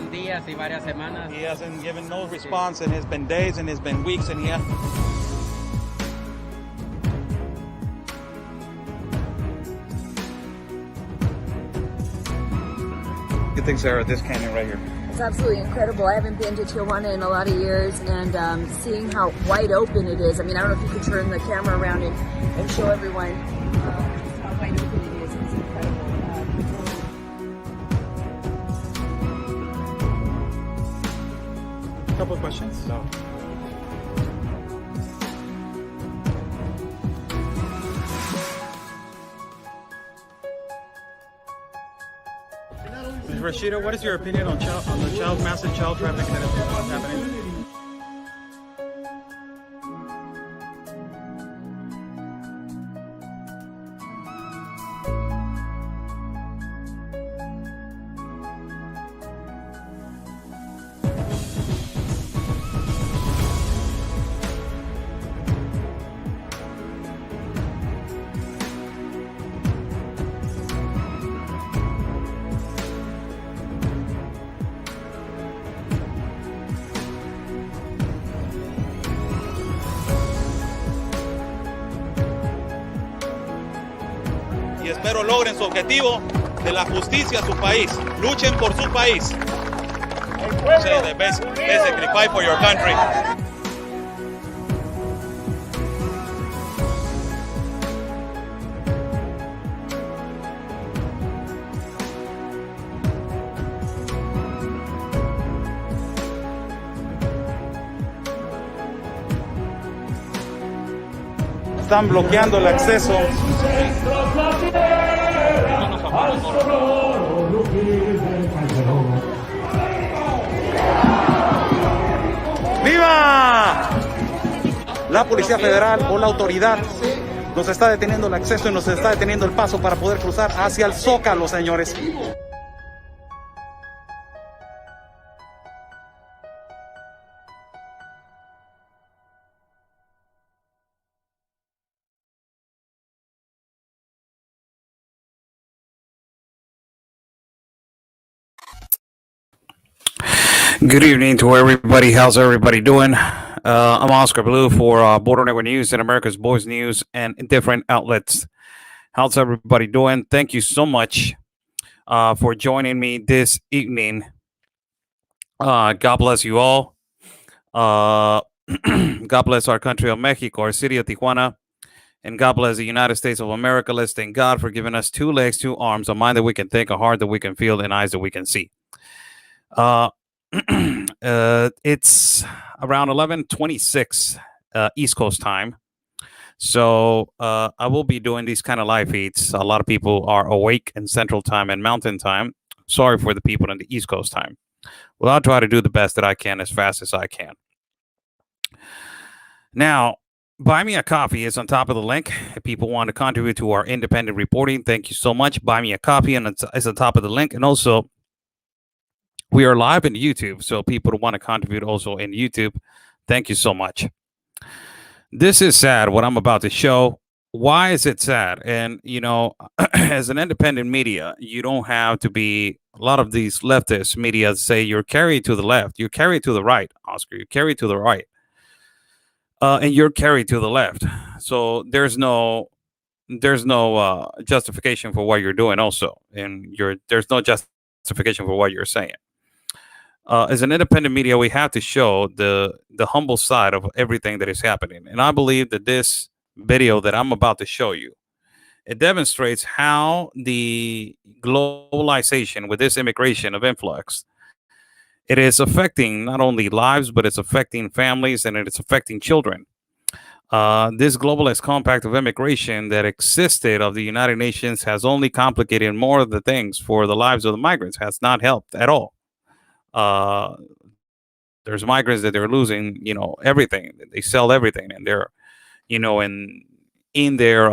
pasan días y varias semanas. He hasn't given no response, and it's been days, and it's been weeks, and What do you think, Sarah, this canyon right here? It's absolutely incredible. I haven't been to Tijuana in a lot of years, and seeing how wide open it is. I mean, I don't know if you could turn the camera around and show everyone just how wide open it is. It's incredible. A couple of questions. So. Rashida, what is your opinion on the massive child trafficking that is happening? Y espero logren su objetivo de la justicia a su país. Luchen por su país. Say the basically fight for your country. Están bloqueando el acceso. ¡Viva! La Policía Federal o la autoridad nos está deteniendo el acceso y nos está deteniendo el paso para poder cruzar hacia el Zócalo, señores. Good evening to everybody. How's everybody doing? I'm Oscar Blue for Border Network News and America's Voice News and different outlets. How's everybody doing? Thank you so much for joining me this evening. God bless you all. God bless our country of Mexico, our city of Tijuana, and God bless the United States of America. Let's thank God for giving us 2 legs, 2 arms, a mind that we can think, a heart that we can feel, and eyes that we can see. It's around 11:26 East Coast time. So I will be doing these kind of live feeds. A lot of people are awake in Central Time and Mountain Time. Sorry for the people in the East Coast time. Well, I'll try to do the best that I can as fast as I can. Now, Buy Me a Coffee is on top of the link. If people want to contribute to our independent reporting, thank you so much. Buy Me a Coffee, and it's on top of the link. And also, we are live in YouTube, so people who want to contribute also in YouTube, thank you so much. This is sad, what I'm about to show. Why is it sad? And, you know, as an independent media, you don't have to be, a lot of these leftist media say you're carried to the left, you're carried to the right, Oscar, you're carried to the right, and you're carried to the left. So there's no justification for what you're doing also, and there's no justification for what you're saying. As an independent media, we have to show the humble side of everything that is happening. And I believe that this video that I'm about to show you, it demonstrates how the globalization with this immigration of influx, it is affecting not only lives, but it's affecting families and it's affecting children. This globalist compact of immigration that existed of the United Nations has only complicated more of the things for the lives of the migrants, has not helped at all. There's migrants that they're losing, you know, everything. They sell everything, and they're, you know, in their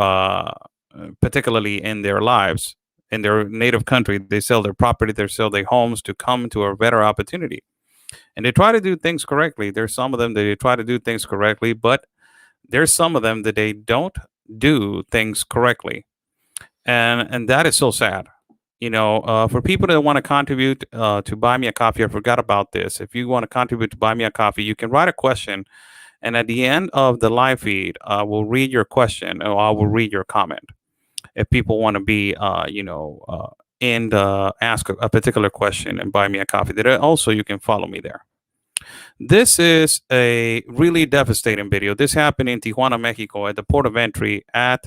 particularly in their lives in their native country, they sell their property, they sell their homes to come to a better opportunity. And they try to do things correctly. There's some of them that they try to do things correctly, but there's some of them that they don't do things correctly, and that is so sad. For people that want to contribute to buy me a coffee, I forgot about this. If you want to contribute to buy me a coffee, you can write a question, and at the end of the live feed, I will read your question or I will read your comment. If people want to be, and ask a particular question and buy me a coffee, that also you can follow me there. This is a really devastating video. This happened in Tijuana, Mexico, at the port of entry of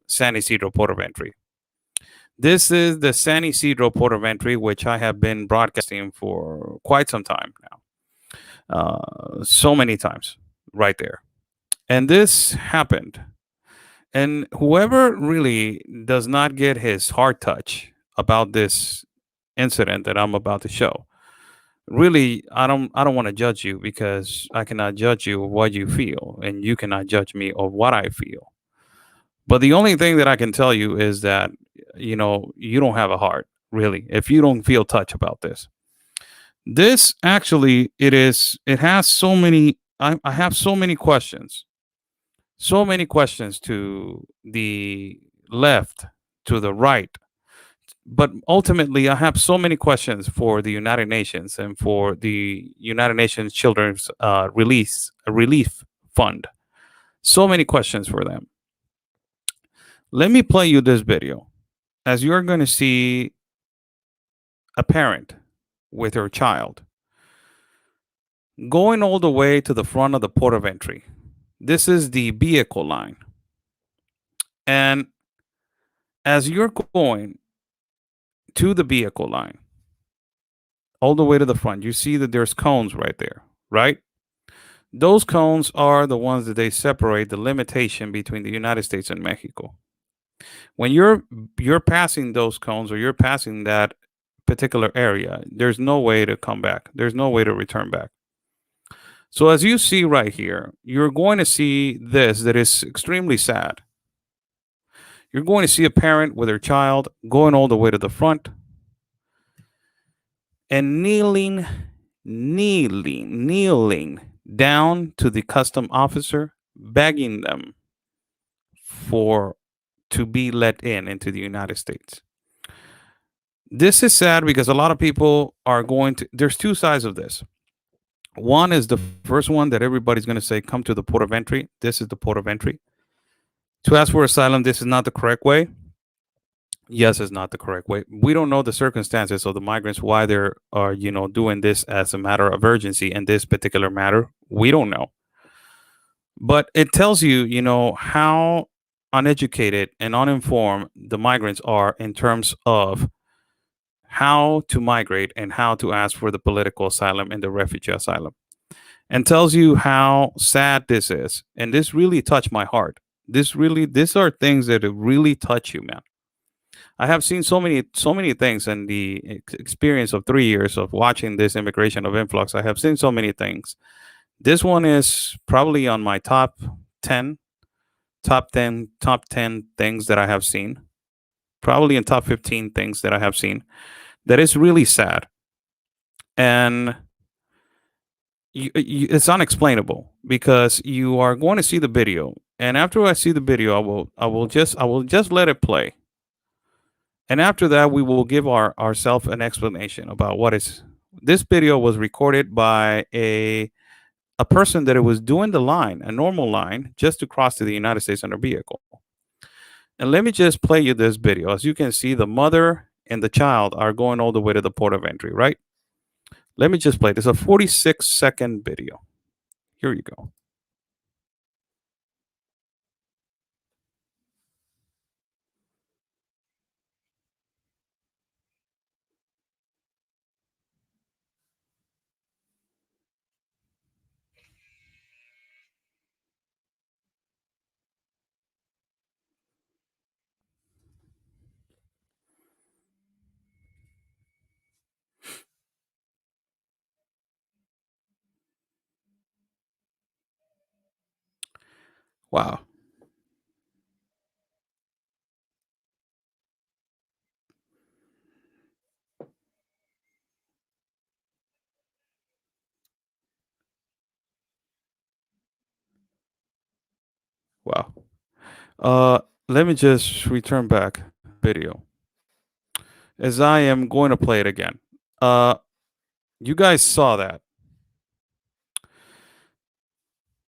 San Isidro port of entry. This is the San Isidro port of entry, which I have been broadcasting for quite some time now. So many times right there. And this happened. And whoever really does not get his heart touch about this incident that I'm about to show, really, I don't want to judge you, because I cannot judge you of what you feel, and you cannot judge me of what I feel. But the only thing that I can tell you is that, you don't have a heart, really, if you don't feel touch about this. This actually, it has so many, I have so many questions. So many questions to the left, to the right. But ultimately, I have so many questions for the United Nations and for the United Nations Children's Relief Fund. So many questions for them. Let me play you this video, as you're going to see a parent with her child going all the way to the front of the port of entry. This is the vehicle line. And as you're going to the vehicle line, all the way to the front, you see that there's cones right there, right? Those cones are the ones that they separate the limitation between the United States and Mexico. When you're passing those cones, or you're passing that particular area, there's no way to come back. There's no way to return back. So as you see right here, you're going to see this that is extremely sad. You're going to see a parent with her child going all the way to the front and kneeling down to the custom officer, begging them to be let into the United States. This is sad because a lot of people are there's two sides of this. One is the first one that everybody's going to say, come to the port of entry. This is the port of entry. To ask for asylum, this is not the correct way. Yes, it's not the correct way. We don't know the circumstances of the migrants, why they're doing this as a matter of urgency in this particular matter. We don't know. But it tells you, how uneducated and uninformed the migrants are in terms of how to migrate and how to ask for the political asylum and the refugee asylum, and tells you how sad this is. And this really touched my heart. These are things that really touch you, man. I have seen so many things in the experience of 3 years of watching this immigration of influx. I have seen so many things. This one is probably on my top 10 things that I have seen. Probably in top 15 things that I have seen. That is really sad. And it's unexplainable, because you are going to see the video, and after I see the video, I will just let it play, and after that we will give ourselves an explanation about what is. This video was recorded by a person that it was doing the line, a normal line, just to cross to the United States on a vehicle. And let me just play you this video. As you can see, the mother and the child are going all the way to the port of entry, right? Let me just play. This is a 46-second video. Here you go. Wow. Wow. Let me just return back. video, as I am going to play it again. You guys saw that.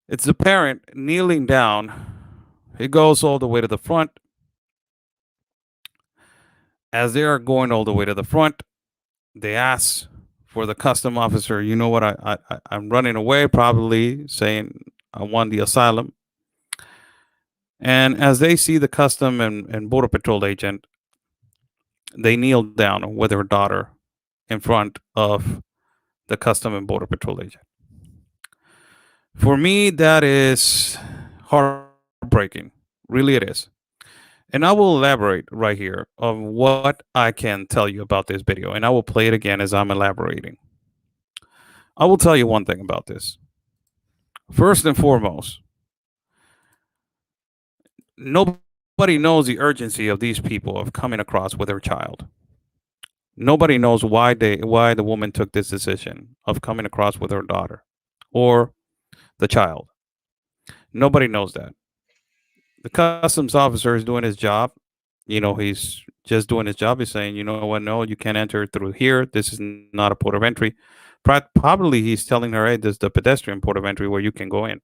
It's the parent kneeling down. He goes all the way to the front. As they are going all the way to the front, they ask for the custom officer, you know what, I'm running away, probably saying I want the asylum. And as they see the custom and border patrol agent, they kneel down with their daughter in front of the custom and border patrol agent. For me, that is heartbreaking. Really, it is. And I will elaborate right here on what I can tell you about this video. And I will play it again as I'm elaborating. I will tell you one thing about this. First and foremost, nobody knows the urgency of these people of coming across with their child. Nobody knows why the woman took this decision of coming across with her daughter or the child. Nobody knows that. The customs officer is doing his job. He's just doing his job. He's saying, you know what, no, you can't enter through here. This is not a port of entry. Probably he's telling her, hey, this is the pedestrian port of entry where you can go in.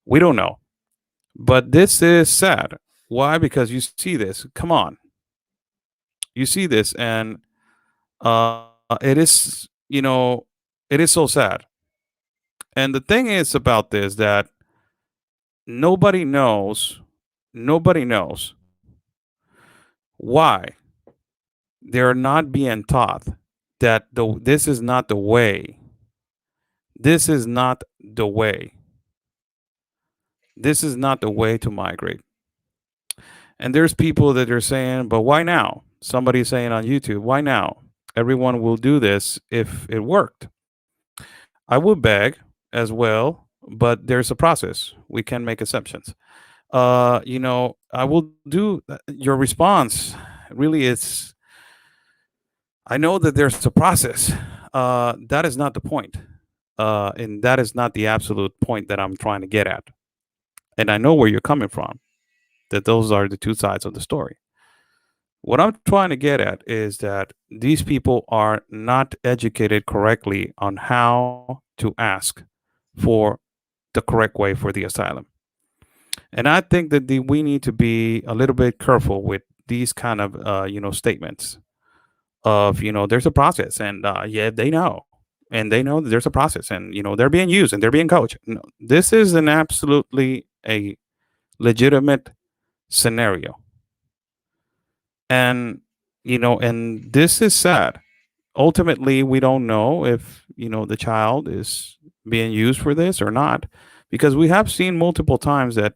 We don't know. But this is sad. Why? Because you see this. Come on. You see this, and it is, it is so sad. And the thing is about this, that nobody knows why they're not being taught that this is not the way. This is not the way. This is not the way to migrate. And there's people that are saying, but why now? Somebody's saying on YouTube, why now? Everyone will do this if it worked. I would beg as well, but there's a process. We can make exceptions. I will do your response. Really, I know that there's a process. That is not the point. And that is not the absolute point that I'm trying to get at. And I know where you're coming from, that those are the two sides of the story. What I'm trying to get at is that these people are not educated correctly on how to ask for the correct way for the asylum. And I think that we need to be a little bit careful with these kind of, statements of, there's a process, and yeah, they know. And they know that there's a process, and, they're being used and they're being coached. No, this is an absolutely a legitimate scenario. And, and this is sad. Ultimately, we don't know if, the child is being used for this or not, because we have seen multiple times that,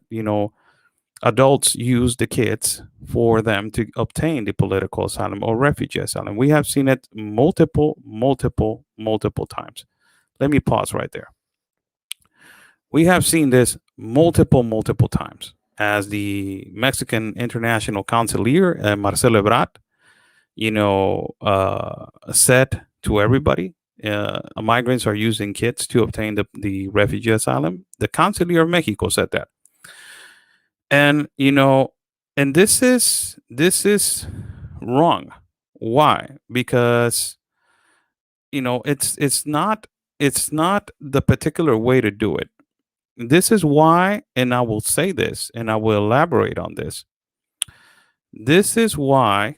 adults use the kids for them to obtain the political asylum or refugee asylum. We have seen it multiple times. Let me pause right there. We have seen this multiple times, as the Mexican International Counselor, Marcelo Ebrard, said to everybody, migrants are using kids to obtain the refugee asylum. The Counselor of Mexico said that. And, and this is wrong. Why? Because, it's not the particular way to do it. This is why, and I will say this, and I will elaborate on this. This is why,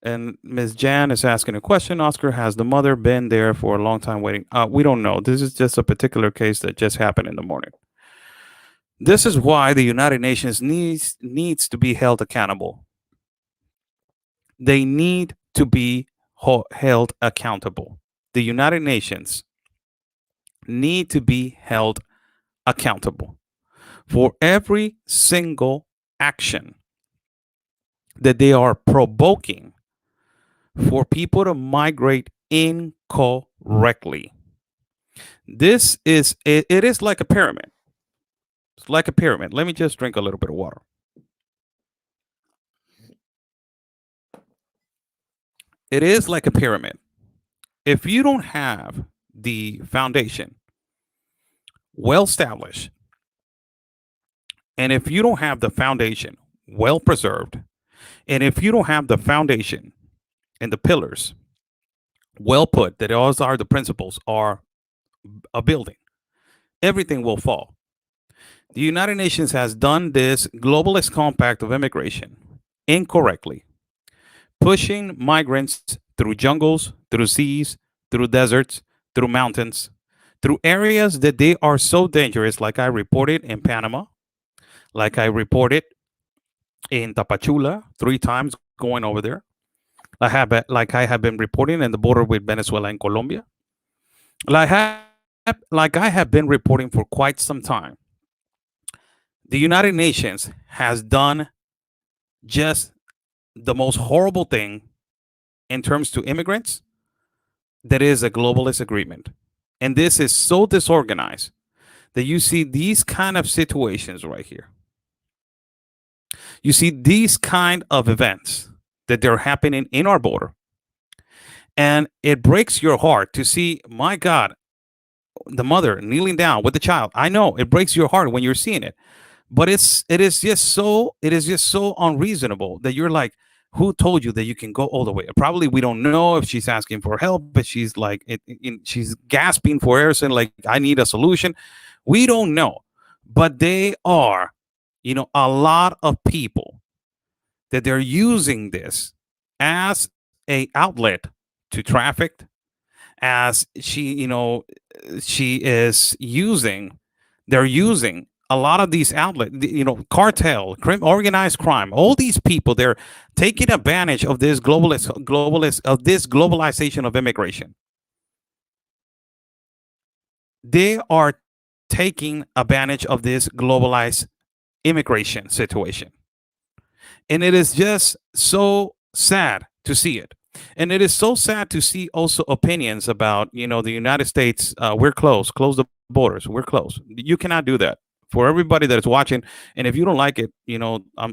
and Ms. Jan is asking a question. Oscar, has the mother been there for a long time waiting? We don't know. This is just a particular case that just happened in the morning. This is why the United Nations needs to be held accountable. They need to be held accountable. The United Nations need to be held accountable for every single action that they are provoking for people to migrate incorrectly. It is like a pyramid. It's like a pyramid. Let me just drink a little bit of water. It is like a pyramid. If you don't have the foundation well established, and if you don't have the foundation well preserved. And if you don't have the foundation and the pillars well put, that those are the principles, are a building, everything will fall. The United Nations has done this globalist compact of immigration incorrectly, pushing migrants through jungles, through seas, through deserts, through mountains, through areas that they are so dangerous, like I reported in Panama, like I reported in Tapachula 3 times going over there. Like I have been reporting in the border with Venezuela and Colombia. Like I have been reporting for quite some time. The United Nations has done just the most horrible thing in terms to immigrants. That is a globalist agreement. And this is so disorganized that you see these kind of situations right here. You see these kind of events that they're happening in our border. And it breaks your heart to see, my God, the mother kneeling down with the child. I know it breaks your heart when you're seeing it, but it is just so unreasonable that you're like, who told you that you can go all the way? Probably we don't know if she's asking for help, but she's like, she's gasping for air, saying like, I need a solution. We don't know, but they are, a lot of people that they're using this as a outlet to traffic, as they're using a lot of these outlets, cartel, organized crime, all these people, they're taking advantage of this globalization of immigration. They are taking advantage of this globalized immigration situation. And it is just so sad to see it. And it is so sad to see also opinions about, the United States. We're close the borders. We're close. You cannot do that. For everybody that is watching, and if you don't like it,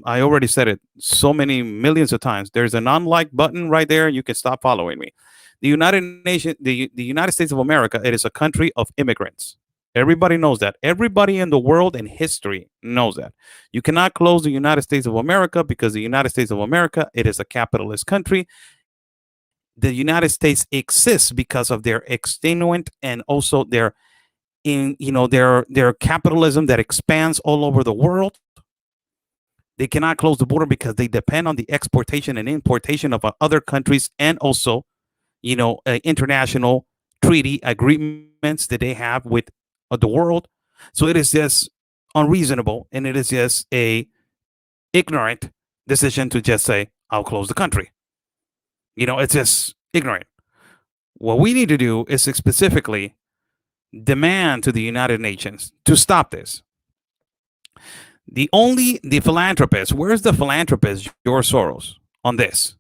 I already said it so many millions of times. There's an unlike button right there. You can stop following me. The United States of America, it is a country of immigrants. Everybody knows that. Everybody in the world and history knows that. You cannot close the United States of America, because the United States of America, it is a capitalist country. The United States exists because of their extenuant and also their capitalism that expands all over the world. They cannot close the border because they depend on the exportation and importation of other countries, and also, international treaty agreements that they have with the world. So it is just unreasonable, and it is just a ignorant decision to just say, I'll close the country. It's just ignorant. What we need to do is specifically demand to the United Nations to stop this. The philanthropist, where's the philanthropist, George Soros, on this?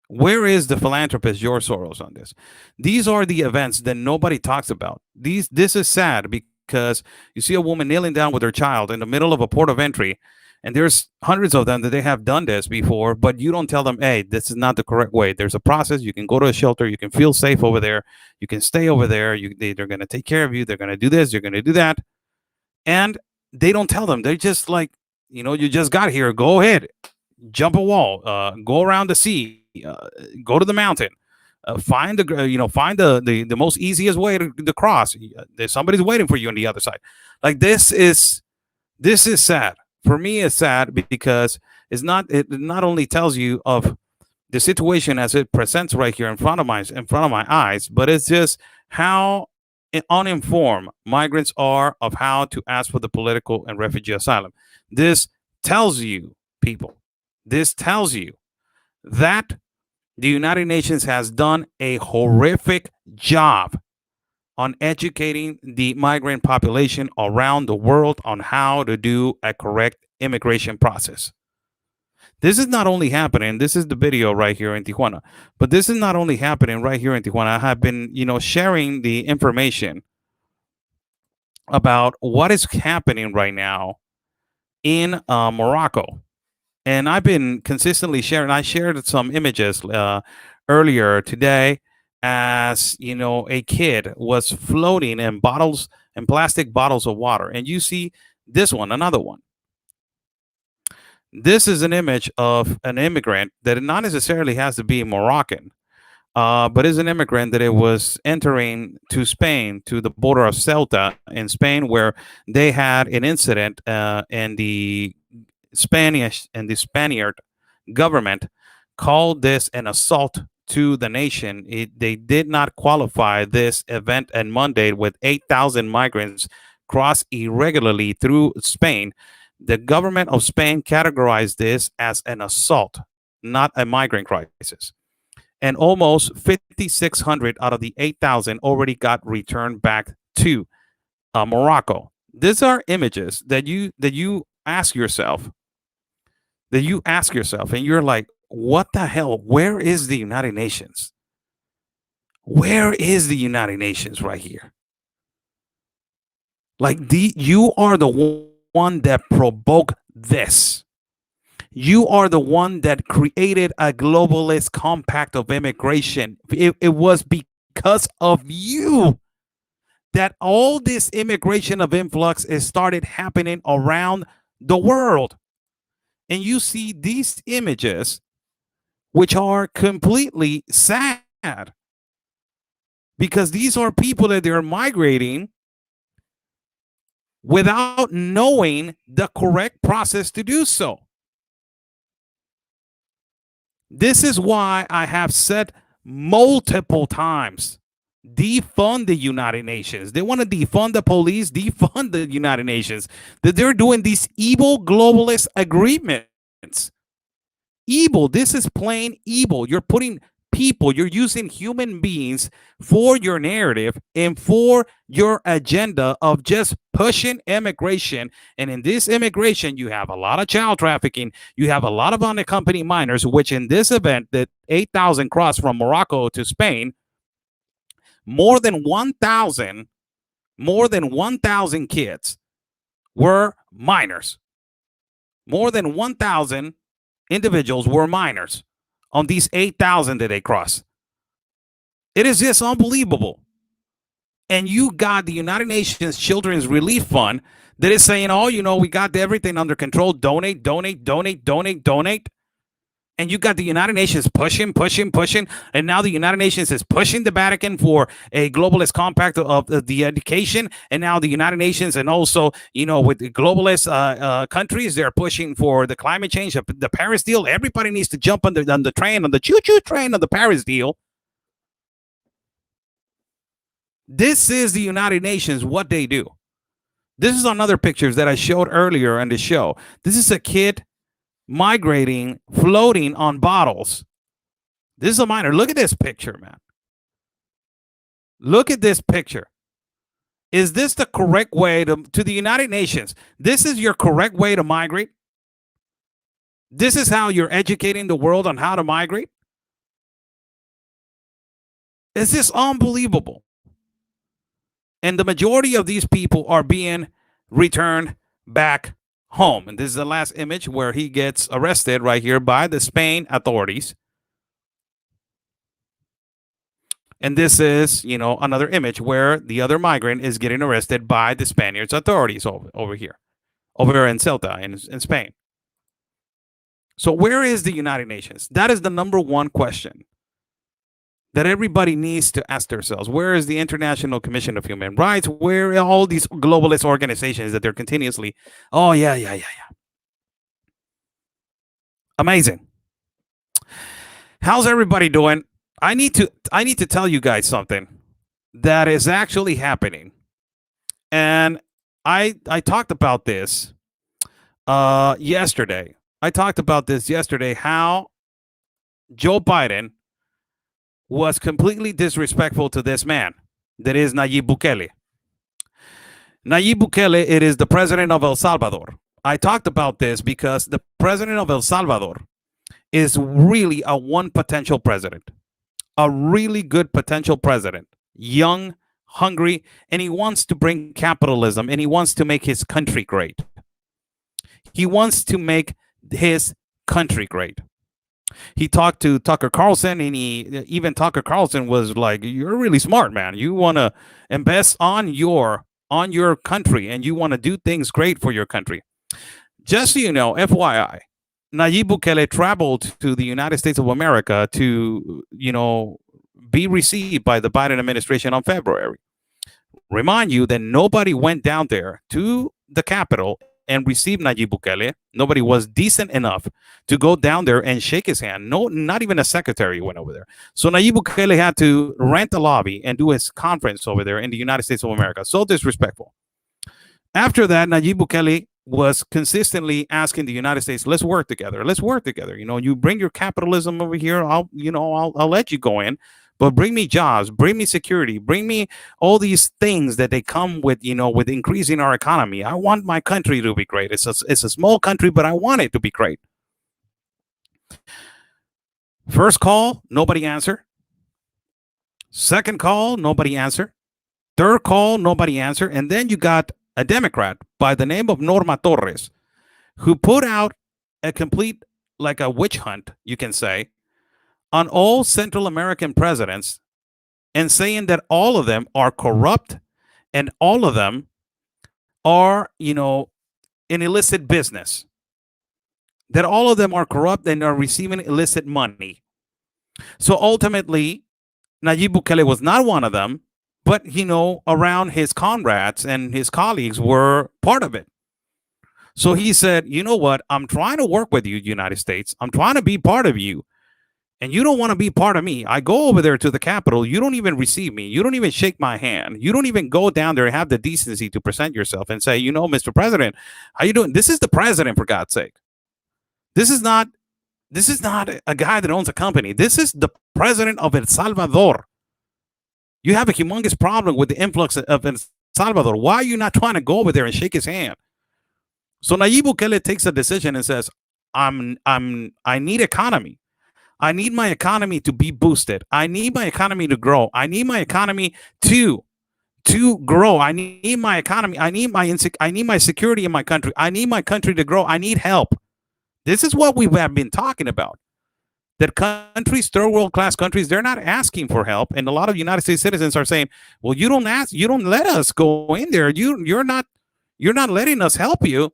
Where is the philanthropist, George Soros, on this? These are the events that nobody talks about. This is sad, because you see a woman kneeling down with her child in the middle of a port of entry, and there's hundreds of them that they have done this before, but you don't tell them, hey, this is not the correct way. There's a process. You can go to a shelter. You can feel safe over there. You can stay over there. They're going to take care of you. They're going to do this. They're going to do that. And they don't tell them. They're just like, you just got here. Go ahead. Jump a wall. Go around the sea. Go to the mountain. Find the most easiest way to cross. There's somebody's waiting for you on the other side. Like, this is sad. For me, it's sad because it not only tells you of the situation as it presents right here in front of my eyes, but it's just how uninformed migrants are of how to ask for the political and refugee asylum. This tells you, people, that the United Nations has done a horrific job on educating the migrant population around the world on how to do a correct immigration process. This is not only happening, this is the video right here in Tijuana, but this is not only happening right here in Tijuana. I have been, sharing the information about what is happening right now in Morocco. And I've been consistently sharing. I shared some images earlier today, as a kid was floating in plastic bottles of water. And you see this one, another one. This is an image of an immigrant that not necessarily has to be Moroccan, but is an immigrant that it was entering to Spain, to the border of Ceuta in Spain, where they had an incident, and the Spaniard government called this an assault to the nation. They did not qualify this event on Monday with 8,000 migrants cross irregularly through Spain. The government of Spain categorized this as an assault, not a migrant crisis. And almost 5,600 out of the 8,000 already got returned back to Morocco. These are images that you ask yourself, and you're like, what the hell? Where is the United Nations? Where is the United Nations right here? Like, you are the one that provoked this. You are the one that created a globalist compact of immigration. It was because of you that all this immigration of influx is started happening around the world. And you see these images, which are completely sad, because these are people that they're migrating without knowing the correct process to do so. This is why I have said multiple times, defund the United Nations. They want to defund the police, defund the United Nations, that they're doing these evil globalist agreements. Evil. This is plain evil. You're putting people, you're using human beings for your narrative and for your agenda of just pushing immigration. And in this immigration, you have a lot of child trafficking. You have a lot of unaccompanied minors, which in this event, that 8,000 crossed from Morocco to Spain, more than 1,000 kids were minors. More than 1,000 individuals were minors on these 8,000 that they crossed. It is just unbelievable. And you got the United Nations Children's Relief Fund that is saying, oh, we got everything under control. Donate. And you got the United Nations pushing. And now the United Nations is pushing the Vatican for a globalist compact of the education. And now the United Nations, and also, with the globalist countries, they're pushing for the climate change, the Paris deal. Everybody needs to jump on the train, on the choo-choo train of the Paris deal. This is the United Nations, what they do. This is another pictures that I showed earlier in the show. This is a kid migrating, floating on bottles. This is a minor. Look at this picture, man. Look at this picture. Is this the correct way to the United Nations? This is your correct way to migrate? This is how you're educating the world on how to migrate? It's just unbelievable. And the majority of these people are being returned back home. And this is the last image where he gets arrested right here by the Spain authorities. And this is, another image where the other migrant is getting arrested by the Spaniards authorities over here in Ceuta in Spain. So where is the United Nations? That is the number one question that everybody needs to ask themselves. Where is the International Commission of Human Rights? Where are all these globalist organizations that they're continuously, oh, yeah. Amazing. How's everybody doing? I need to tell you guys something that is actually happening. And I talked about this yesterday. How Joe Biden was completely disrespectful to this man, that is Nayib Bukele. Nayib Bukele, it is the president of El Salvador. I talked about this because the president of El Salvador is really a one potential president, a really good potential president, young, hungry, and he wants to bring capitalism, and he wants to make his country great. He wants to make his country great. He talked to Tucker Carlson, and even Tucker Carlson was like, you're really smart, man. You want to invest on your country, and you want to do things great for your country. Just so you know, FYI, Nayib Bukele traveled to the United States of America to, be received by the Biden administration on February. Remind you that nobody went down there to the Capitol and received Nayib Bukele. Nobody was decent enough to go down there and shake his hand. No, not even a secretary went over there. So Nayib Bukele had to rent a lobby and do his conference over there in the United States of America. So disrespectful. After that, Nayib Bukele was consistently asking the United States, let's work together. Let's work together. You bring your capitalism over here. I'll let you go in, but bring me jobs, bring me security, bring me all these things that they come with, with increasing our economy. I want my country to be great. It's a small country, but I want it to be great. First call, nobody answered. Second call, nobody answered. Third call, nobody answered. And then you got a Democrat by the name of Norma Torres, who put out a complete, like a witch hunt, you can say, on all Central American presidents, and saying that all of them are corrupt and all of them are, in illicit business, that all of them are corrupt and are receiving illicit money. So ultimately, Nayib Bukele was not one of them, but, around his comrades and his colleagues were part of it. So he said, you know what? I'm trying to work with you, United States. I'm trying to be part of you. And you don't want to be part of me. I go over there to the Capitol. You don't even receive me. You don't even shake my hand. You don't even go down there and have the decency to present yourself and say, Mr. President, how you doing? This is the president, for God's sake. This is not a guy that owns a company. This is the president of El Salvador. You have a humongous problem with the influx of El Salvador. Why are you not trying to go over there and shake his hand? So Nayib Bukele takes a decision and says, I need economy. I need my economy to be boosted. I need my economy to grow. I need my economy to grow. I need my economy. I need my security in my country. I need my country to grow. I need help. This is what we have been talking about. That countries, third world class countries, they're not asking for help. And a lot of United States citizens are saying, well, you don't let us go in there. You're not letting us help you.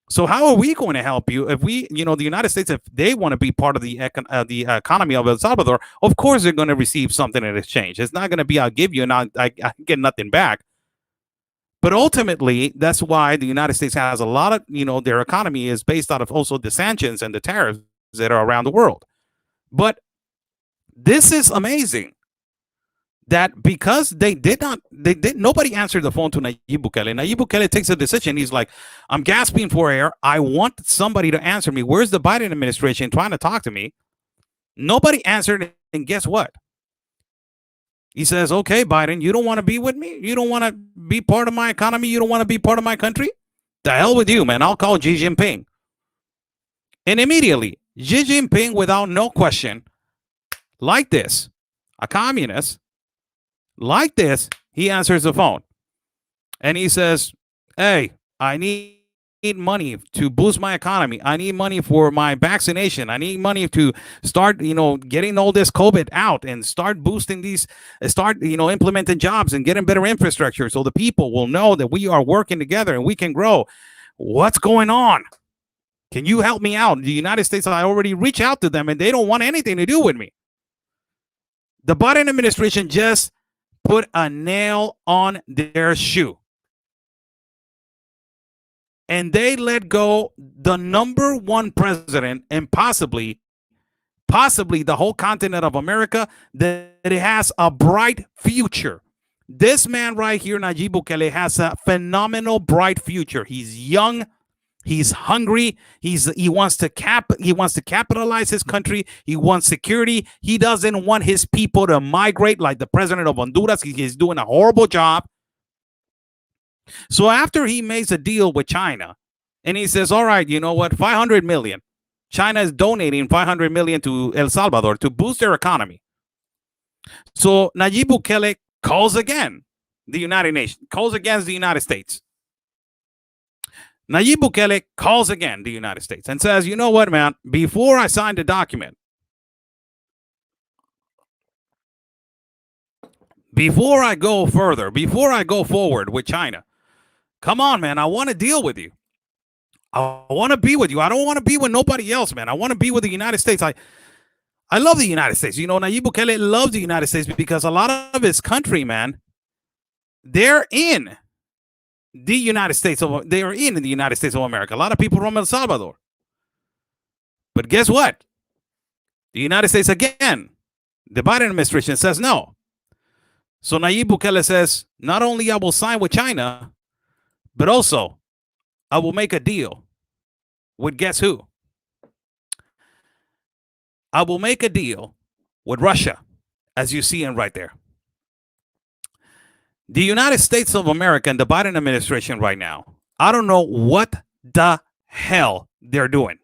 So how are we going to help you if we, the United States, if they want to be part of the economy of El Salvador, of course they're going to receive something in exchange. It's not going to be, I'll give you and I get nothing back. But ultimately, that's why the United States has a lot of, their economy is based out of also the sanctions and the tariffs that are around the world. But this is amazing that because nobody answered the phone to Nayib Bukele. Nayib Bukele takes a decision. He's like, I'm gasping for air. I want somebody to answer me. Where's the Biden administration trying to talk to me? Nobody answered. And guess what? He says, okay, Biden, you don't want to be with me? You don't want to be part of my economy? You don't want to be part of my country? The hell with you, man. I'll call Xi Jinping. And immediately, Xi Jinping, without no question, like this, a communist, like this, he answers the phone. And he says, hey, I need money to boost my economy. I need money for my vaccination. I need money to start, getting all this COVID out and start boosting implementing jobs and getting better infrastructure so the people will know that we are working together and we can grow. What's going on? Can you help me out? The United States, I already reached out to them and they don't want anything to do with me. The Biden administration just put a nail on their shoe. And they let go the number one president and possibly the whole continent of America that it has a bright future. This man right here, Nayib Bukele, has a phenomenal bright future. He's young. He's hungry. He wants to capitalize his country. He wants security. He doesn't want his people to migrate like the president of Honduras. He's doing a horrible job. So after he makes a deal with China and he says, all right, you know what, 500 million. China is donating 500 million to El Salvador to boost their economy. So Nayib Bukele calls again the United Nations, calls against the United States. Nayib Bukele calls again the United States and says, you know what, man, before I sign the document, before I go further, before I go forward with China, come on, man, I want to deal with you. I want to be with you. I don't want to be with nobody else, man. I want to be with the United States. I love the United States. You know, Nayib Bukele loves the United States because a lot of his country, man, they're in the United States of they are in the United States of America. A lot of people from El Salvador. But guess what? The United States again, the Biden administration says no. So Nayib Bukele says, not only I will sign with China, but also I will make a deal with guess who? I will make a deal with Russia, as you see in right there. The United States of America and the Biden administration right now, I don't know what the hell they're doing.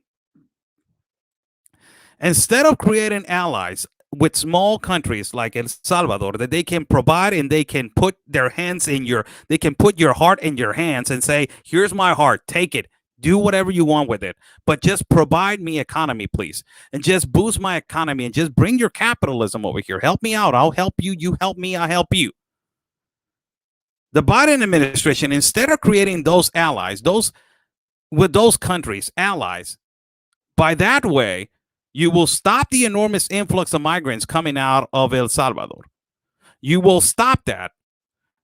Instead of creating allies with small countries like El Salvador that they can provide and they can put their hands in they can put your heart in your hands and say, here's my heart, take it, do whatever you want with it, but just provide me economy, please, and just boost my economy and just bring your capitalism over here. Help me out. I'll help you. You help me. I'll help you. The Biden administration, instead of creating those allies, with those countries, allies, by that way, you will stop the enormous influx of migrants coming out of El Salvador. You will stop that.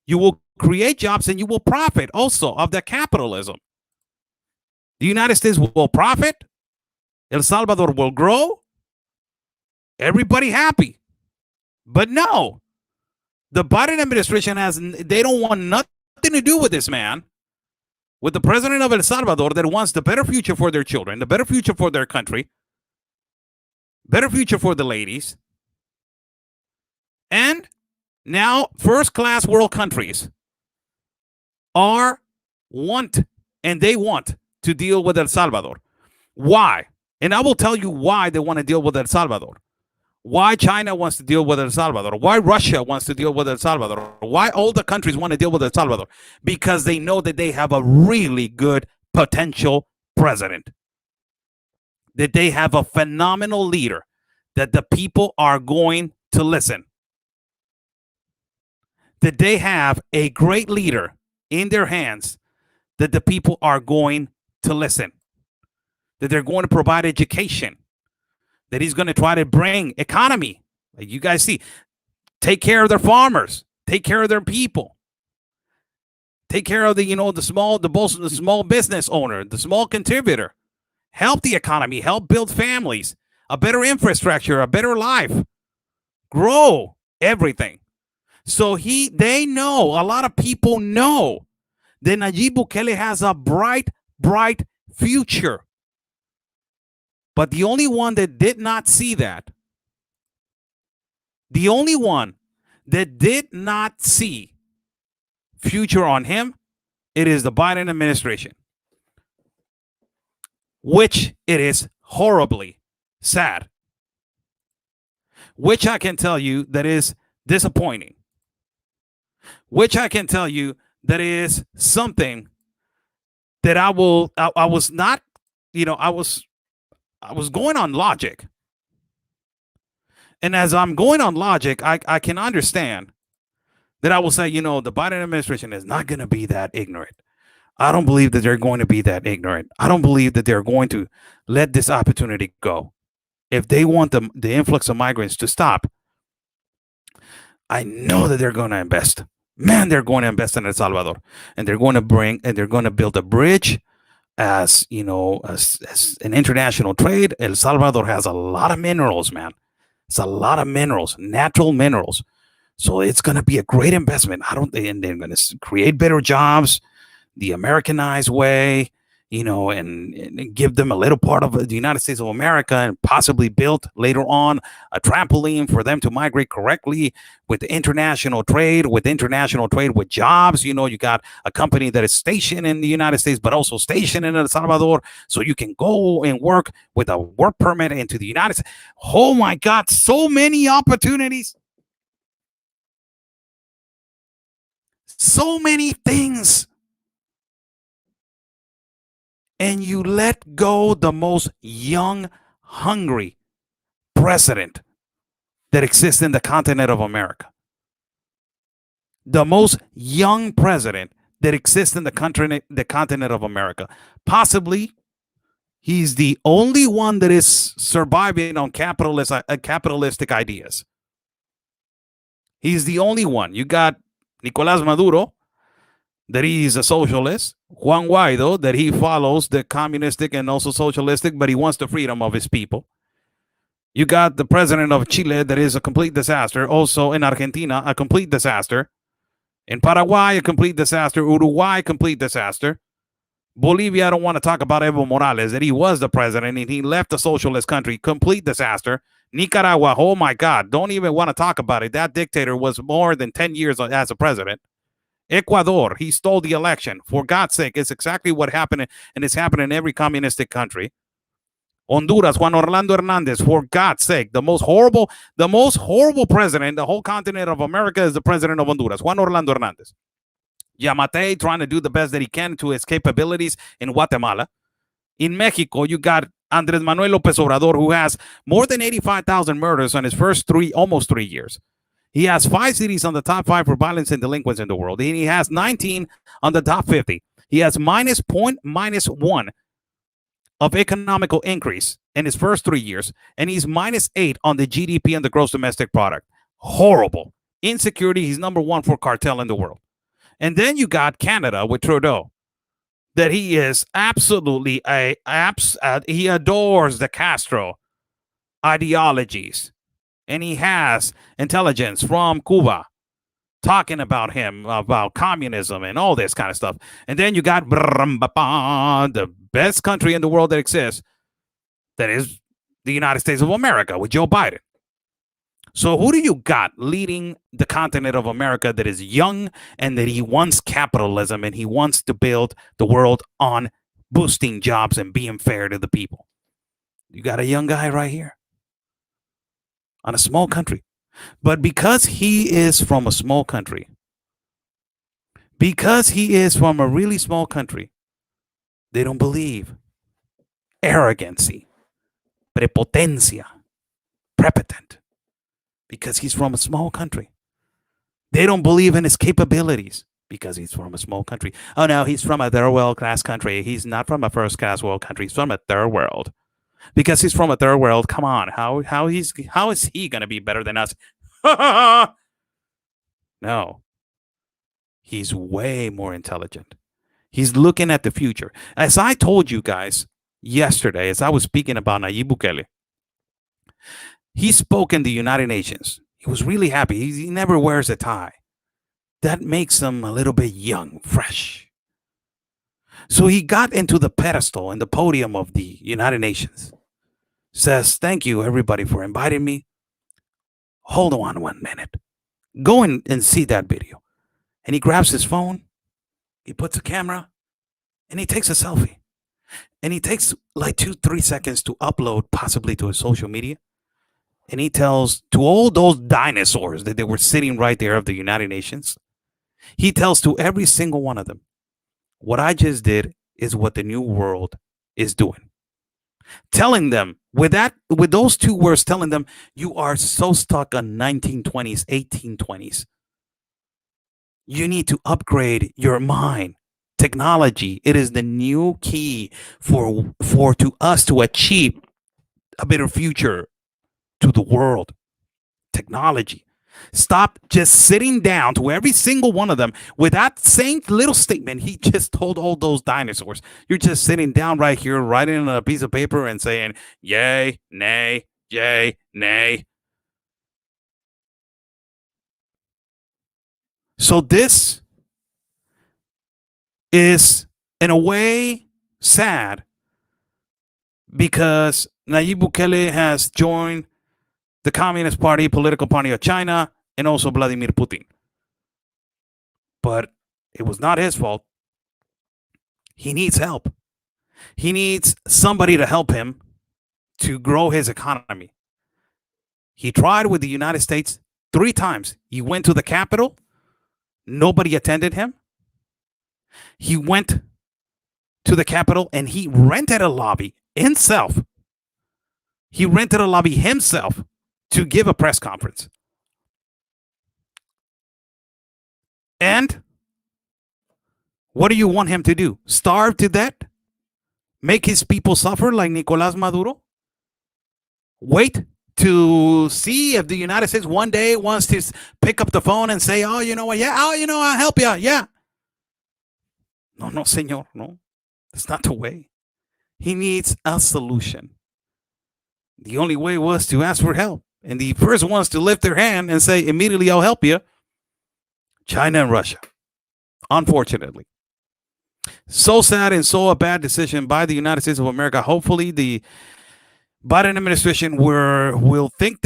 You will create jobs and you will profit also of the capitalism. The United States will profit. El Salvador will grow. Everybody happy. But no, the Biden administration they don't want nothing to do with this man, with the president of El Salvador that wants the better future for their children, the better future for their country, better future for the ladies. And now first-class world countries want to deal with El Salvador. Why? And I will tell you why they want to deal with El Salvador. Why China wants to deal with El Salvador. Why Russia wants to deal with El Salvador. Why all the countries want to deal with El Salvador. Because they know that they have a really good potential president. That they have a phenomenal leader. That the people are going to listen. That they have a great leader in their hands. That the people are going to listen. That they're going to provide education. That he's going to try to bring economy. Like you guys see, take care of their farmers, take care of their people, take care of the small business owner, the small contributor, help the economy, help build families, a better infrastructure, a better life, grow everything. So they know, a lot of people know that Nayib Bukele has a bright future. But the only one that did not see that, the only one that did not see future on him, it is the Biden administration, which it is horribly sad, which I can tell you that is disappointing, which I can tell you that is something that I was not, I was going on logic. And as I'm going on logic, I can understand that I will say, the Biden administration is not going to be that ignorant. I don't believe that they're going to be that ignorant. I don't believe that they're going to let this opportunity go. If they want the influx of migrants to stop, I know that they're going to invest. Man, they're going to invest in El Salvador. And they're going to build a bridge. As an international trade, El Salvador has a lot of minerals, man. It's a lot of minerals, natural minerals. So it's going to be a great investment. And they're going to create better jobs, the Americanized way, and give them a little part of the United States of America and possibly build later on a trampoline for them to migrate correctly with international trade with jobs. You got a company that is stationed in the United States, but also stationed in El Salvador. So you can go and work with a work permit into the United States. Oh my God, so many opportunities. So many things. And you let go the most young, hungry president that exists in the continent of America. The most young president that exist in the continent of America. Possibly, he's the only one that is surviving on capitalistic ideas. He's the only one. You got Nicolás Maduro, that he's a socialist. Juan Guaido, that he follows the communistic and also socialistic, but he wants the freedom of his people. You got the president of Chile, that is a complete disaster. Also in Argentina, a complete disaster. In Paraguay, a complete disaster. Uruguay, complete disaster. Bolivia, I don't want to talk about Evo Morales, that he was the president and he left the socialist country. Complete disaster. Nicaragua, oh my God, don't even want to talk about it. That dictator was more than 10 years as a president. Ecuador, he stole the election. For God's sake, it's exactly what happened, and it's happening in every communistic country. Honduras, Juan Orlando Hernandez, for God's sake, the most horrible president in the whole continent of America is the president of Honduras, Juan Orlando Hernandez. Yamate trying to do the best that he can to his capabilities in Guatemala. In Mexico, you got Andrés Manuel López Obrador, who has more than 85,000 murders on his first almost 3 years. He has 5 cities on the top 5 for violence and delinquents in the world. And he has 19 on the top 50. He has -1 of economical increase in his first 3 years. And he's -8 on the GDP and the gross domestic product. Horrible. Insecurity, he's number 1 for cartel in the world. And then you got Canada with Trudeau, that he is absolutely he adores the Castro ideologies. And he has intelligence from Cuba talking about him, about communism and all this kind of stuff. And then you got the best country in the world that exists, that is the United States of America, with Joe Biden. So who do you got leading the continent of America that is young and that he wants capitalism and he wants to build the world on boosting jobs and being fair to the people? You got a young guy right here on a small country. But because he is from a small country, because he is from a really small country, they don't believe. Arrogancy, prepotencia, prepotent. Because he's from a small country. They don't believe in his capabilities because he's from a small country. Oh no, he's from a third world class country. He's not from a first class world country. He's from a third world. Because he's from a third world. Come on, how is he gonna be better than us? No. He's way more intelligent. He's looking at the future. As I told you guys yesterday, as I was speaking about Nayib Bukele, he spoke in the United Nations. He was really happy. He never wears a tie. That makes him a little bit young, fresh. So he got into the pedestal and the podium of the United Nations. Says, thank you, everybody, for inviting me. Hold on 1 minute. Go in and see that video. And he grabs his phone. He puts a camera. And he takes a selfie. And he takes like 2-3 seconds to upload, possibly to his social media. And he tells to all those dinosaurs that they were sitting right there of the United Nations, he tells to every single one of them, what I just did is what the new world is doing. Telling them with those 2 words, telling them you are so stuck on 1920s, 1820s. You need to upgrade your mind. Technology, it is the new key for to us to achieve a better future to the world. Technology. Stop just sitting down to every single one of them with that same little statement he just told all those dinosaurs. You're just sitting down right here, writing on a piece of paper and saying, yay, nay, yay, nay. So this is, in a way, sad because Nayib Bukele has joined the Communist Party, political party of China, and also Vladimir Putin. But it was not his fault. He needs help. He needs somebody to help him to grow his economy. He tried with the United States 3 times. He went to the Capitol. Nobody attended him. He went to the Capitol and he rented a lobby himself. He rented a lobby himself to give a press conference. And What do you want him to do? Starve to death? Make his people suffer like Nicolás Maduro? Wait to see if the United States one day wants to pick up the phone and say, oh, you know what? Yeah, oh, you know, I'll help you. Yeah. No, señor. No, that's not the way. He needs a solution. The only way was to ask for help. And the first ones to lift their hand and say, immediately, I'll help you. China and Russia. Unfortunately. So sad and so a bad decision by the United States of America. Hopefully the Biden administration will think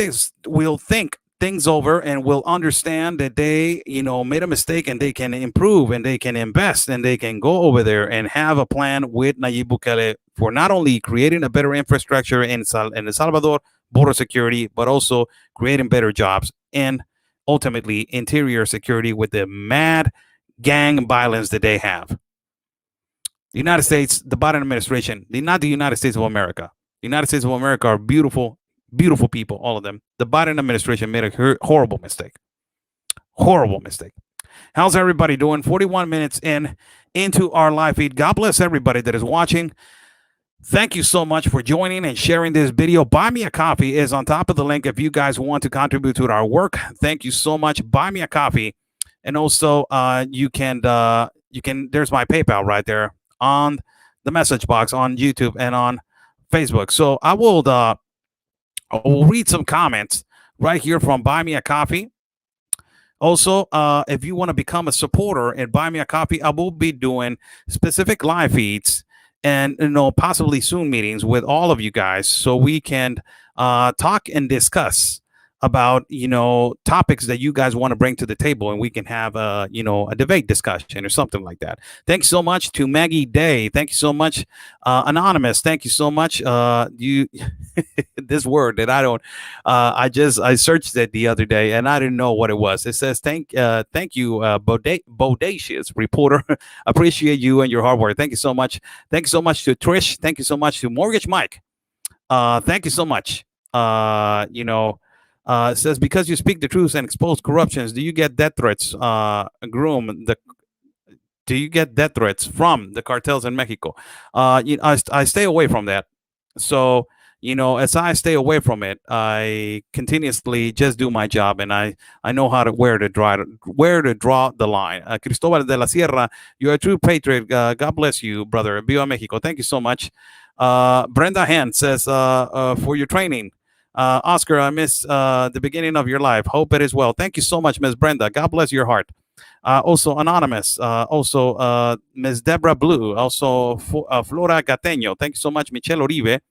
things over and will understand that they, made a mistake and they can improve and they can invest and they can go over there and have a plan with Nayib Bukele for not only creating a better infrastructure in El Salvador, border security, but also creating better jobs and ultimately interior security with the mad gang violence that they have. The United States, the Biden administration, not the United States of America. The United States of America are beautiful, beautiful people, all of them. The Biden administration made a horrible mistake. Horrible mistake. How's everybody doing? 41 minutes into our live feed. God bless everybody that is watching. Thank you so much for joining and sharing this video. Buy Me a Coffee is on top of the link if you guys want to contribute to our work. Thank you so much. Buy Me a Coffee. And also you can there's my PayPal right there on the message box on YouTube and on Facebook. So I will read some comments right here from Buy Me a Coffee. Also, if you want to become a supporter and Buy Me a Coffee, I will be doing specific live feeds and possibly Zoom meetings with all of you guys so we can talk and discuss about topics that you guys want to bring to the table and we can have a debate discussion or something like that. Thanks so much to Maggie Day. Thank you so much, Anonymous. Thank you so much. You this word that I don't I searched it the other day and I didn't know what it was. It says thank you, bodacious reporter. Appreciate you and your hard work. Thank you so much. Thank you so much to Trish. Thank you so much to Mortgage Mike. Thank you so much. It says, because you speak the truth and expose corruptions, do you get death threats? Do you get death threats from the cartels in Mexico? I stay away from that. So, as I stay away from it, I continuously just do my job, and I know where to draw the line. Cristobal de la Sierra, you're a true patriot. God bless you, brother. Viva Mexico. Thank you so much. Brenda Hand says, for your training. Oscar, I missed the beginning of your life. Hope it is well. Thank you so much, Miss Brenda. God bless your heart. Also, Anonymous. Also, Miss Deborah Blue. Also, Flora Gateño. Thank you so much, Michelle Uribe.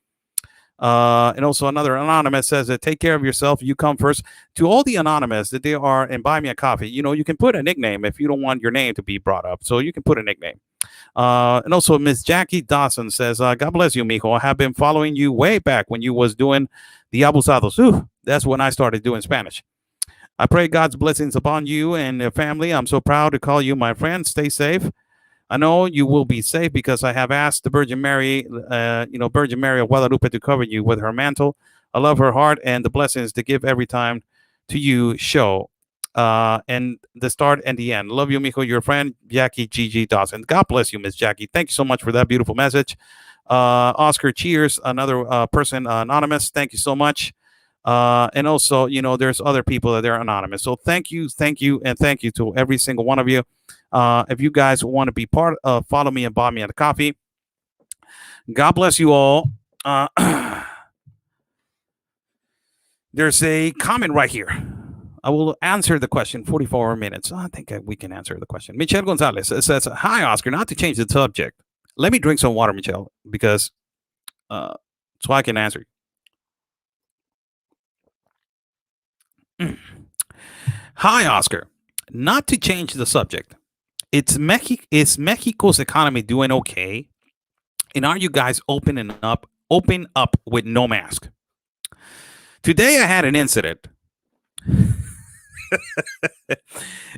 And also another Anonymous says, take care of yourself. You come first. To all the Anonymous that they are and Buy Me a Coffee, you can put a nickname if you don't want your name to be brought up. So you can put a nickname. And also Miss Jackie Dawson says, God bless you, mijo. I have been following you way back when you was doing the abusados. Ooh, that's when I started doing Spanish. I pray God's blessings upon you and your family. I'm so proud to call you my friend. Stay safe. I know you will be safe because I have asked the Virgin Mary, Virgin Mary of Guadalupe to cover you with her mantle. I love her heart and the blessings to give every time to you show. And the start and the end. Love you, mijo. Your friend, Jackie Gigi Dawson. God bless you, Miss Jackie. Thank you so much for that beautiful message. Oscar, cheers. Another person, Anonymous. Thank you so much. And also, there's other people that are anonymous. So thank you, and thank you to every single one of you. If you guys want to be part of, follow me and Buy Me a Coffee. God bless you all. There's a comment right here. I will answer the question. 44 minutes. I think we can answer the question. Michelle Gonzalez says, hi, Oscar. Not to change the subject. Let me drink some water, Michelle, because so I can answer you. Hi, Oscar. Not to change the subject. Is Mexico's economy doing okay? And are you guys open up with no mask? Today I had an incident.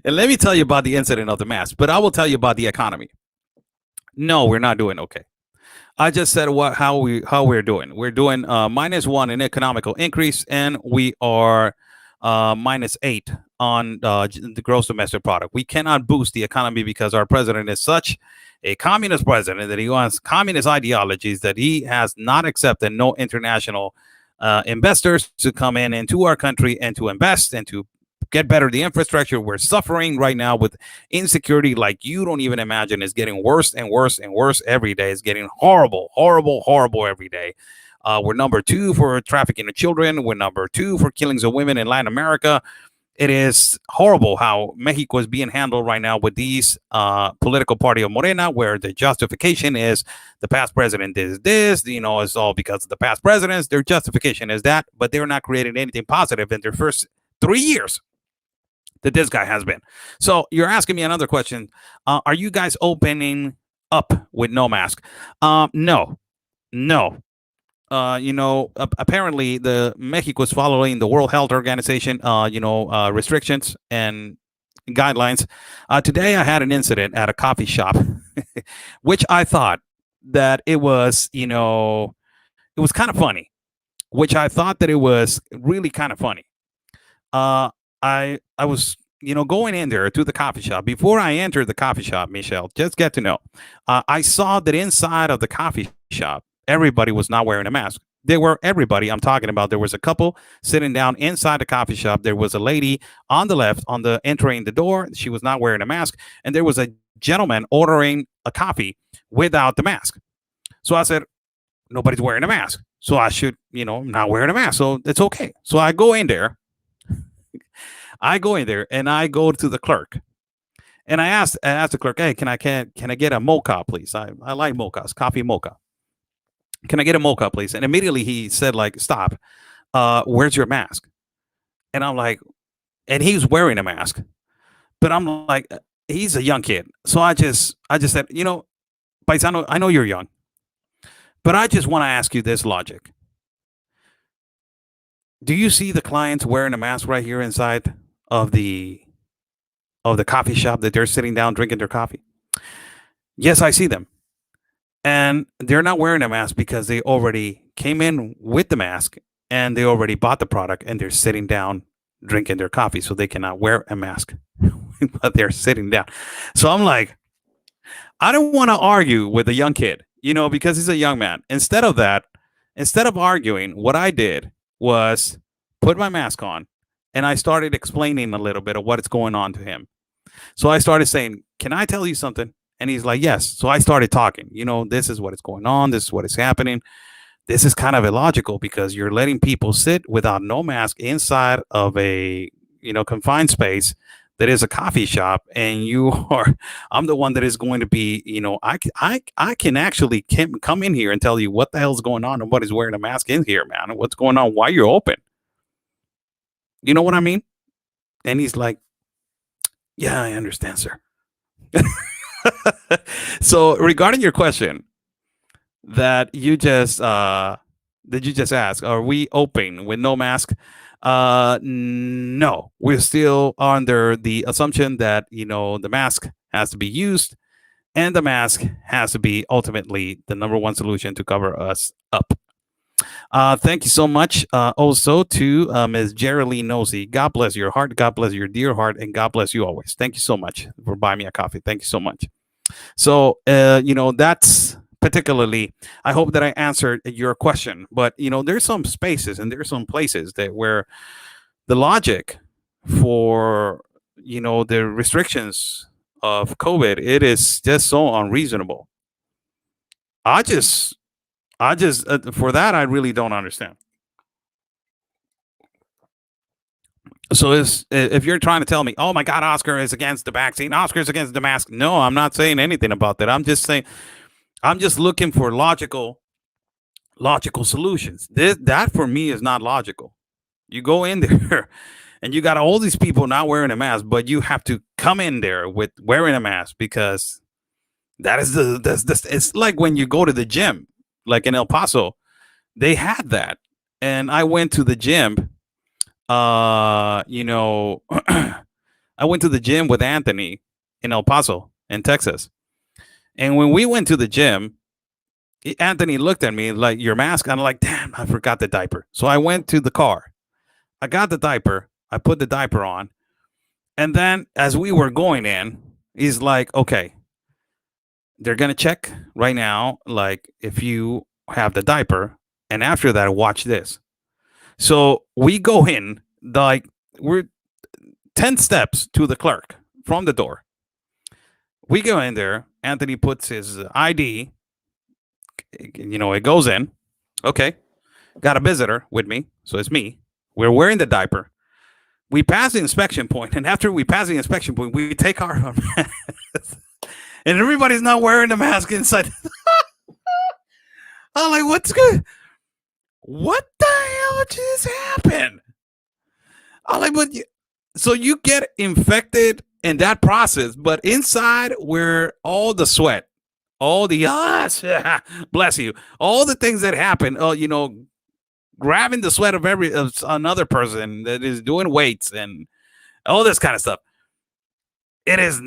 And let me tell you about the incident of the mask, but I will tell you about the economy. No, we're not doing okay. I just said how we're doing. We're doing -1 in economical increase, and we are -8 on the gross domestic product. We cannot boost the economy because our president is such a communist president that he wants communist ideologies, that he has not accepted no international investors to come in into our country and to invest and to get better the infrastructure. We're suffering right now with insecurity like you don't even imagine. It's getting worse and worse and worse every day. It's getting horrible, horrible, horrible every day. We're number 2 for trafficking of children. We're number 2 for killings of women in Latin America. It is horrible how Mexico is being handled right now with these political party of Morena, where the justification is the past president did this, it's all because of the past presidents. Their justification is that, but they're not creating anything positive in their first 3 years that this guy has been. So you're asking me another question. Are you guys opening up with no mask? No. Apparently the Mexico is following the World Health Organization, restrictions and guidelines. Today I had an incident at a coffee shop, which I thought that it was kind of funny, which I thought that it was really kind of funny. I was, going in there to the coffee shop. Before I entered the coffee shop, Michelle, just get to know, I saw that inside of the coffee shop, everybody was not wearing a mask. Everybody I'm talking about. There was a couple sitting down inside the coffee shop. There was a lady on the left entering the door. She was not wearing a mask. And there was a gentleman ordering a coffee without the mask. So I said, nobody's wearing a mask, so I should, not wearing a mask. So it's okay. So I go in there. And I go to the clerk. And I asked the clerk, hey, can I get a mocha, please? I like mochas, coffee mocha. Can I get a mocha, please? And immediately he said, stop. Where's your mask? And I'm like, and he's wearing a mask, but I'm like, he's a young kid. So I just said, Paisano, I know you're young, but I just want to ask you this logic. Do you see the clients wearing a mask right here inside of the coffee shop that they're sitting down drinking their coffee? Yes, I see them. And they're not wearing a mask because they already came in with the mask and they already bought the product and they're sitting down drinking their coffee. So they cannot wear a mask, but they're sitting down. So I'm like, I don't want to argue with a young kid, because he's a young man. Instead of arguing, what I did was put my mask on and I started explaining a little bit of what's going on to him. So I started saying, can I tell you something? And he's like, yes. So I started talking, this is what is going on. This is what is happening. This is kind of illogical because you're letting people sit without no mask inside of a, confined space that is a coffee shop. And I'm the one that is going to be, I can actually come in here and tell you what the hell's going on and what is wearing a mask in here, man. And what's going on, why you're open. You know what I mean? And he's like, yeah, I understand, sir. So regarding your question that you just asked, are we open with no mask? No, we're still under the assumption that the mask has to be used and the mask has to be ultimately the number one solution to cover us up. Thank you so much also to Ms. Geraldine Nosey. God bless your heart, God bless your dear heart, and God bless you always. Thank you so much for buying me a coffee. Thank you so much. So, that's particularly, I hope that I answered your question, but, there's some spaces and there's some places where the logic for, the restrictions of COVID, it is just so unreasonable. I just, for that, I really don't understand. So if you're trying to tell me, oh my God, Oscar is against the vaccine, Oscar is against the mask. No, I'm not saying anything about that. I'm just saying, I'm just looking for logical solutions. That for me is not logical. You go in there and you got all these people not wearing a mask, but you have to come in there with wearing a mask because that is it's like when you go to the gym, like in El Paso, they had that. And I went to the gym. I went to the gym with Anthony in El Paso in Texas. And when we went to the gym, Anthony looked at me like, your mask? I'm like, damn, I forgot the diaper. So I went to the car. I got the diaper. I put the diaper on. And then as we were going in, he's like, okay, they're going to check right now, like if you have the diaper. And after that, watch this. So we go in, like we're 10 steps to the clerk from the door. We go in there. Anthony puts his ID. It goes in. Okay. Got a visitor with me. So it's me. We're wearing the diaper. We pass the inspection point, and after we pass the inspection point, we take our mask, and everybody's not wearing the mask inside. I'm like, what's good? What the hell just happened? I'm like, so you get infected in that process, but inside where all the sweat, all the bless you, all the things that happen, grabbing the sweat of another person that is doing weights and all this kind of stuff. It's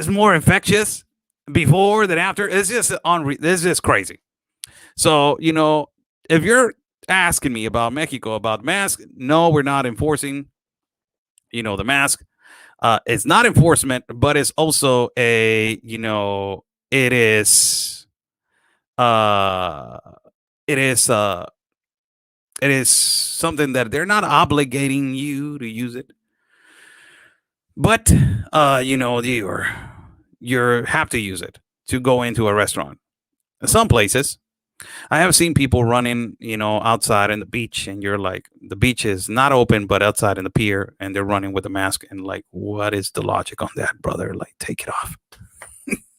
more infectious before than after. It's just crazy. So, if you're asking me about Mexico, about mask, no, we're not enforcing, the mask. It's not enforcement, but it's also it is something that they're not obligating you to use it, but you have to use it to go into a restaurant. In some places, I have seen people running, outside in the beach, and you're like, the beach is not open, but outside in the pier, and they're running with a mask, and like, what is the logic on that, brother? Like, take it off.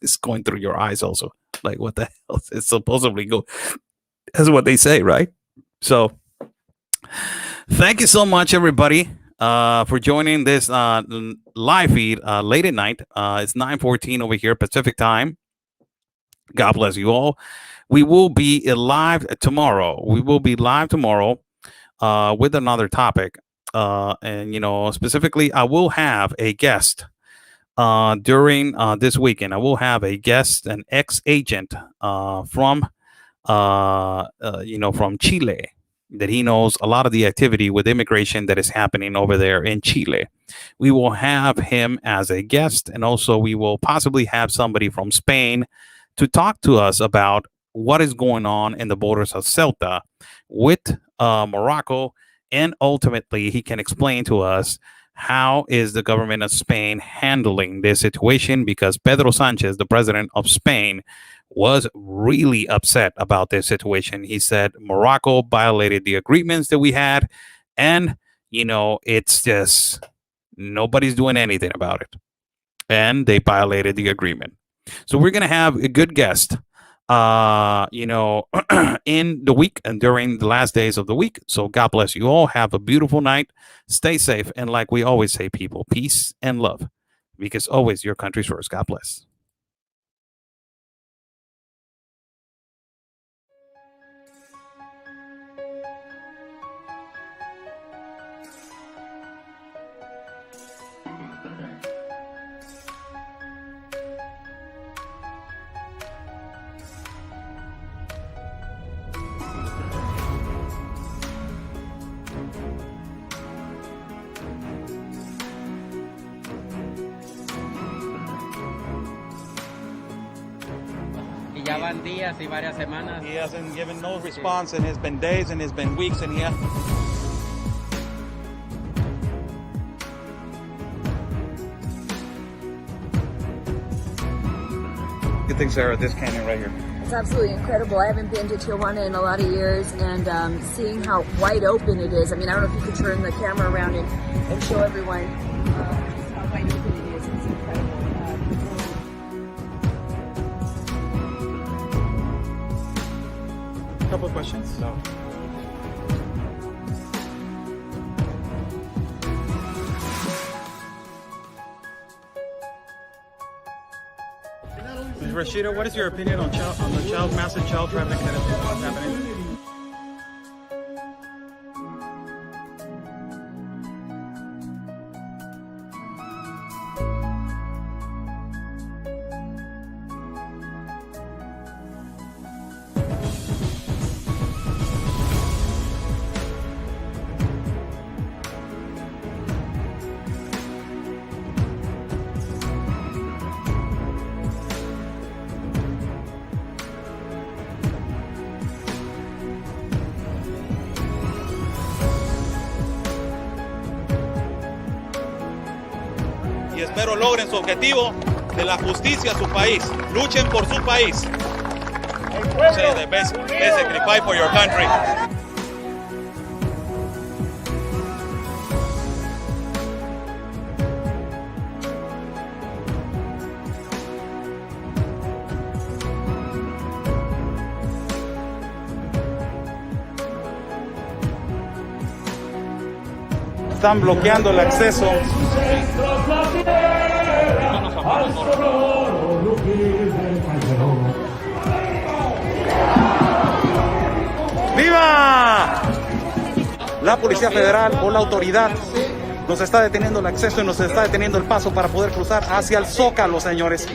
It's going through your eyes also. Like, what the hell? It's supposedly go. That's what they say, right? So, thank you so much, everybody, for joining this live feed late at night. It's 9:14 over here Pacific time. God bless you all. We will be live tomorrow. With another topic. And specifically, I will have a guest during this weekend. I will have a guest, an ex-agent from Chile, that he knows a lot of the activity with immigration that is happening over there in Chile. We will have him as a guest, and also we will possibly have somebody from Spain to talk to us about what is going on in the borders of Ceuta with Morocco, and ultimately he can explain to us how is the government of Spain handling this situation, because Pedro Sanchez, the president of Spain, was really upset about this situation. He said Morocco violated the agreements that we had, and it's just nobody's doing anything about it, and they violated the agreement. So we're gonna have a good guest in the week and during the last days of the week. So God bless you all. Have a beautiful night. Stay safe, and like we always say, people, peace and love, because always your country's first. God bless. Ya van días y varias semanas. He hasn't given no response, and it's been days and it's been weeks, and Good thing, Sarah, this canyon right here. It's absolutely incredible. I haven't been to Tijuana in a lot of years, and seeing how wide open it is. I mean, I don't know if you could turn the camera around and show everyone just how wide open it is. It's incredible. Couple of questions. No. Rashida, what is your opinion on the massive child trafficking that is happening? y espero logren su objetivo de la justicia a su país. Luchen por su país. Say the best, basically fight for your country. Están bloqueando el acceso. ¡Viva! La Policía Federal o la autoridad nos está deteniendo el acceso y nos está deteniendo el paso para poder cruzar hacia el Zócalo, señores.